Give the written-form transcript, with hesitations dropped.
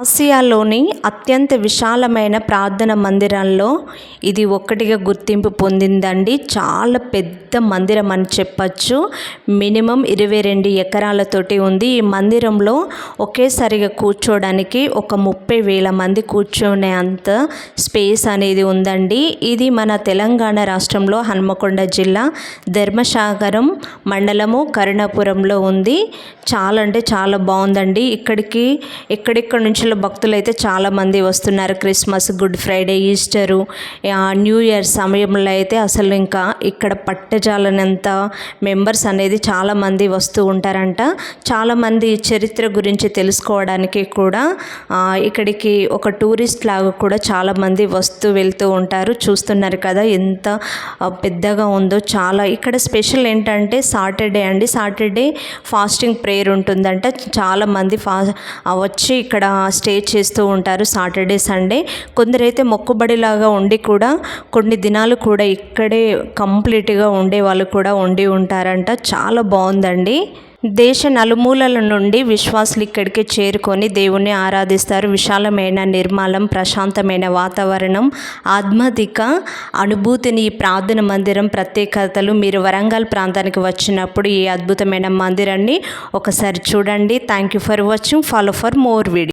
ఆసియాలోని అత్యంత విశాలమైన ప్రార్థన మందిరాల్లో ఇది ఒక్కటిగా గుర్తింపు పొందిందండి. చాలా పెద్ద మందిరం అని చెప్పచ్చు. మినిమం 22 ఎకరాలతోటి ఉంది. ఈ మందిరంలో ఒకేసారిగా కూర్చోడానికి ఒక 30,000 మంది కూర్చునే అంత స్పేస్ అనేది ఉందండి. ఇది మన తెలంగాణ రాష్ట్రంలో హన్మకొండ జిల్లా ధర్మసాగరం మండలము కరుణాపురంలో ఉంది. చాలా అంటే చాలా బాగుందండి. ఇక్కడికి ఎక్కడెక్కడి నుంచి భక్తులు అయితే చాలామంది వస్తున్నారు. Christmas, good Friday, Easter, new year సమయంలో అయితే అసలు ఇంకా ఇక్కడ పట్టజాలనంత మెంబర్స్ అనేది చాలామంది వస్తూ ఉంటారంట. చాలామంది చరిత్ర గురించి తెలుసుకోవడానికి కూడా ఇక్కడికి ఒక టూరిస్ట్ లాగా కూడా చాలామంది వస్తూ వెళ్తూ ఉంటారు. చూస్తున్నారు కదా ఎంత పెద్దగా ఉందో. చాలా ఇక్కడ స్పెషల్ ఏంటంటే సాటర్డే అండి, సాటర్డే ఫాస్టింగ్ ప్రేయర్ ఉంటుందంట. చాలామంది వచ్చి ఇక్కడ స్టే చేస్తూ ఉంటారు సాటర్డే సండే. కొందరైతే మొక్కుబడిలాగా ఉండి కూడా కొన్ని దినాలు కూడా ఇక్కడే కంప్లీట్గా ఉండే వాళ్ళు కూడా ఉండి ఉంటారంట. చాలా బాగుందండి. దేశ నలుమూలల నుండి విశ్వాసులు ఇక్కడికి చేరుకొని దేవుణ్ణి ఆరాధిస్తారు. విశాలమైన, నిర్మలం, ప్రశాంతమైన వాతావరణం, ఆధ్యాత్మిక అనుభూతిని ఈ ప్రార్థన మందిరం ప్రత్యేకతలు మీరు వరంగల్ ప్రాంతానికి వచ్చినప్పుడు ఈ అద్భుతమైన మందిరాన్ని ఒకసారి చూడండి. Thank you for watching. Follow for more video.